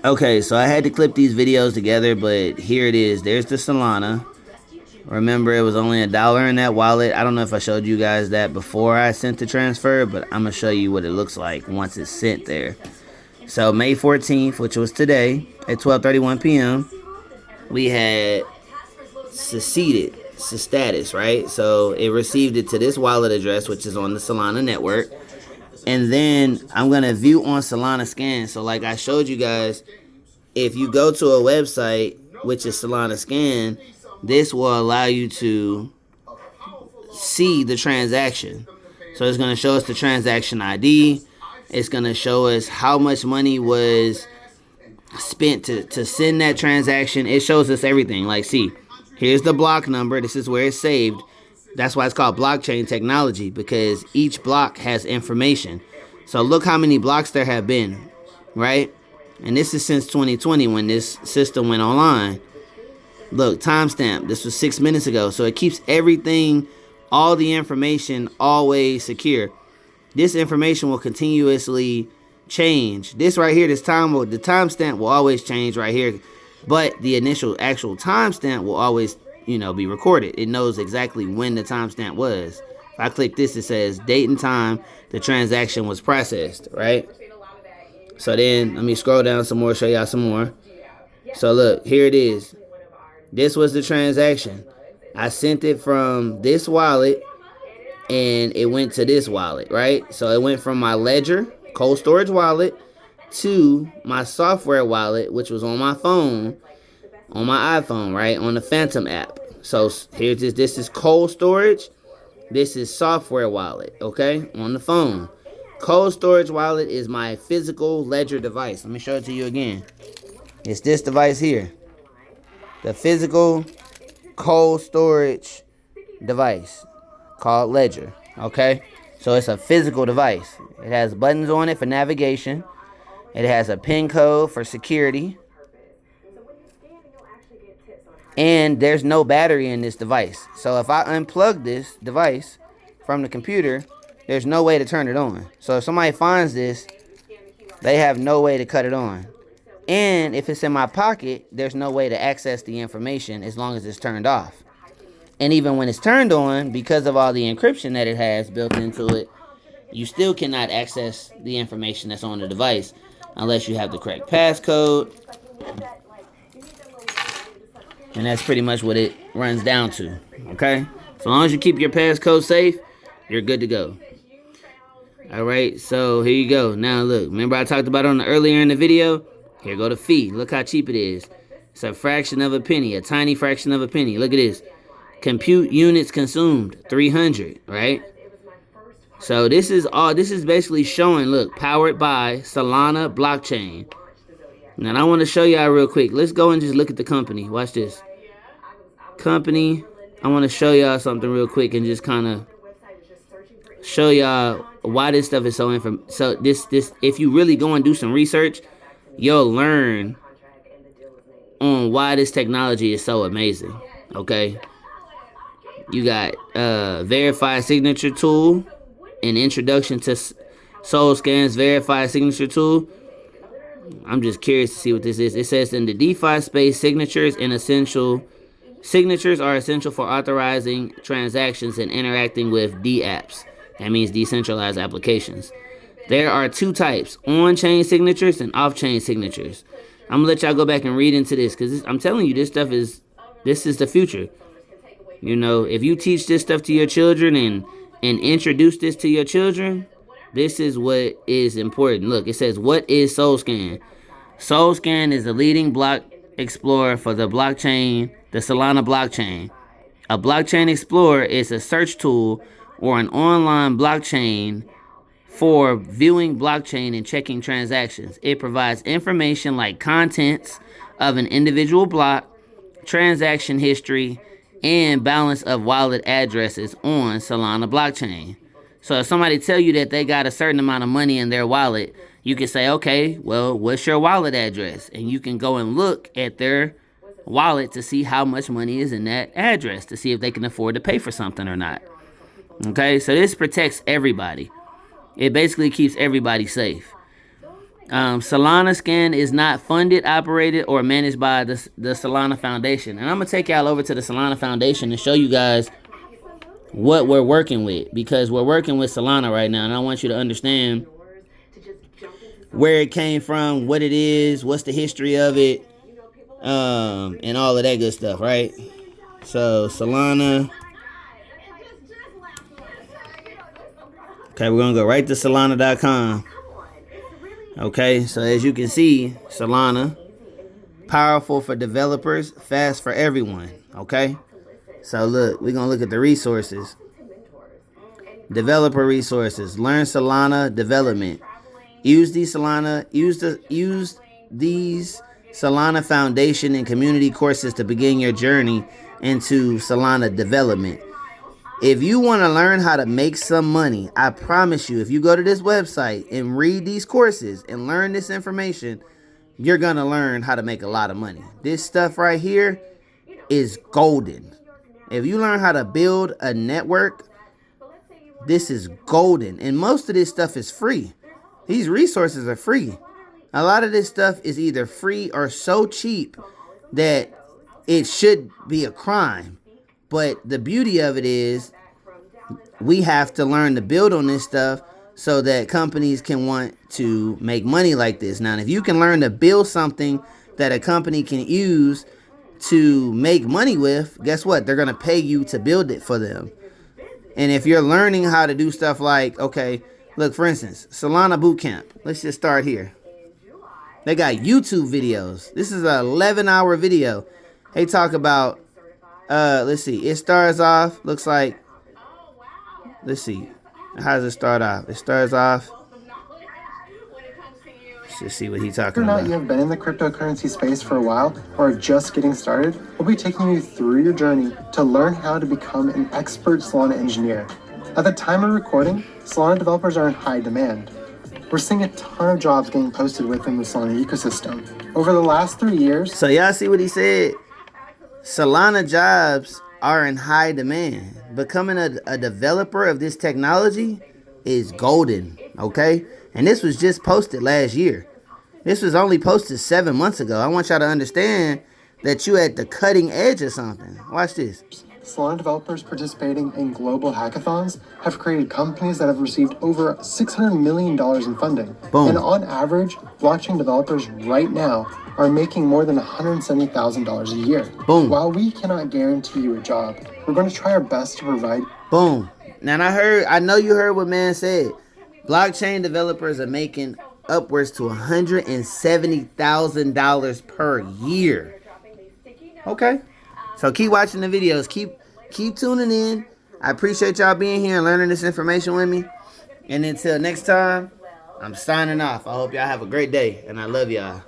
Okay, so I had to clip these videos together, but here it is. There's the Solana. Remember, it was only $1 in that wallet. I don't know if I showed you guys that before I sent the transfer, but I'm going to show you what it looks like once it's sent there. So May 14th, which was today, at 12:31 p.m., we had succeeded status, right? So it received it to this wallet address, which is on the Solana network. And then I'm going to view on Solana Scan. So like I showed you guys, if you go to a website, which is Solana Scan, this will allow you to see the transaction. So it's going to show us the transaction ID. It's going to show us how much money was spent to send that transaction. It shows us everything. Like, see, here's the block number. This is where it's saved. That's why it's called blockchain technology, because each block has information. So look how many blocks there have been, right? And this is since 2020 when this system went online. Look, timestamp. This was 6 minutes ago. So it keeps everything, all the information, always secure. This information will continuously change. This right here, the timestamp will always change right here. But the initial actual timestamp will always, be recorded. It knows exactly when the timestamp was. If I click this, it says date and time the transaction was processed, right? So then let me scroll down some more, show y'all some more. So look, here it is. This was the transaction. I sent it from this wallet and it went to this wallet, right? So it went from my Ledger cold storage wallet to my software wallet, which was on my phone, on my iPhone, right? On the Phantom app. So here's this is cold storage. This is software wallet, okay? On the phone. Cold storage wallet is my physical Ledger device. Let me show it to you again. It's this device here. The physical cold storage device called Ledger, okay? So it's a physical device. It has buttons on it for navigation. It has a PIN code for security. And there's no battery in this device. So if I unplug this device from the computer, there's no way to turn it on. So if somebody finds this, they have no way to cut it on. And if it's in my pocket, there's no way to access the information as long as it's turned off. And even when it's turned on, because of all the encryption that it has built into it, you still cannot access the information that's on the device unless you have the correct passcode. And that's pretty much what it runs down to, okay? So long as you keep your passcode safe, you're good to go. All right, so here you go. Now look, remember I talked about earlier in the video? Here go the fee. Look how cheap it is. It's a fraction of a penny, a tiny fraction of a penny. Look at this. Compute units consumed, 300, right? So this is basically showing, look, powered by Solana blockchain. Now I want to show y'all real quick. Let's go and just look at the company. Watch this. Company. I want to show y'all something real quick and just kind of show y'all why this stuff is so So this if you really go and do some research, you'll learn on why this technology is so amazing. Okay. You got verified signature tool, an introduction to SolScan's verified signature tool. I'm just curious to see what this is. It says in the DeFi space, signatures are essential for authorizing transactions and interacting with dApps. That means decentralized applications. There are two types, on-chain signatures and off-chain signatures. I'm gonna let y'all go back and read into this because I'm telling you, this is the future. If you teach this stuff to your children and introduce this to your children, this is what is important. Look, it says, what is SolScan? SolScan is the leading block explorer for the blockchain, the Solana blockchain. A blockchain explorer is a search tool or an online blockchain for viewing blockchain and checking transactions. It provides information like contents of an individual block, transaction history, and balance of wallet addresses on Solana blockchain. So if somebody tell you that they got a certain amount of money in their wallet, you can say, okay, well, what's your wallet address? And you can go and look at their wallet to see how much money is in that address to see if they can afford to pay for something or not. Okay, so this protects everybody. It basically keeps everybody safe. Solana Scan is not funded, operated, or managed by the Solana Foundation. And I'm going to take y'all over to the Solana Foundation and show you guys what we're working with, because we're working with Solana right now, and I want you to understand where it came from, what it is, what's the history of it, and all of that good stuff, right? So Solana. Okay, we're gonna go right to Solana.com. Okay, so as you can see, Solana, powerful for developers, fast for everyone. Okay, so look, we're gonna look at the resources. Developer resources. Learn Solana development. Use these Solana Foundation and community courses to begin your journey into Solana development. If you want to learn how to make some money, I promise you, if you go to this website and read these courses and learn this information, you're going to learn how to make a lot of money. This stuff right here is golden. If you learn how to build a network, this is golden. And most of this stuff is free. These resources are free. A lot of this stuff is either free or so cheap that it should be a crime. But the beauty of it is we have to learn to build on this stuff so that companies can want to make money like this. Now, if you can learn to build something that a company can use to make money with, guess what? They're going to pay you to build it for them. And if you're learning how to do stuff like, okay, look, for instance, Solana Bootcamp. Let's just start here. They got YouTube videos. This is an 11-hour video. They talk about, let's see. It starts off, looks like, let's see. How does it start off? It starts off. Let's just see what he's talking about. Whether or not you have been in the cryptocurrency space for a while or are just getting started, we'll be taking you through your journey to learn how to become an expert Solana engineer. At the time of recording, Solana developers are in high demand. We're seeing a ton of jobs getting posted within the Solana ecosystem. Over the last 3 years... So y'all see what he said? Solana jobs are in high demand. Becoming a developer of this technology is golden, okay? And this was just posted last year. This was only posted 7 months ago. I want y'all to understand that you at the cutting edge of something. Watch this. Solana developers participating in global hackathons have created companies that have received over $600 million in funding. Boom. And on average, blockchain developers right now are making more than $170,000 a year. Boom. While we cannot guarantee you a job, we're going to try our best to provide. Boom. Now I know you heard what man said. Blockchain developers are making upwards to $170,000 per year. Okay. So keep watching the videos. Keep tuning in. I appreciate y'all being here and learning this information with me. And until next time, I'm signing off. I hope y'all have a great day, and I love y'all.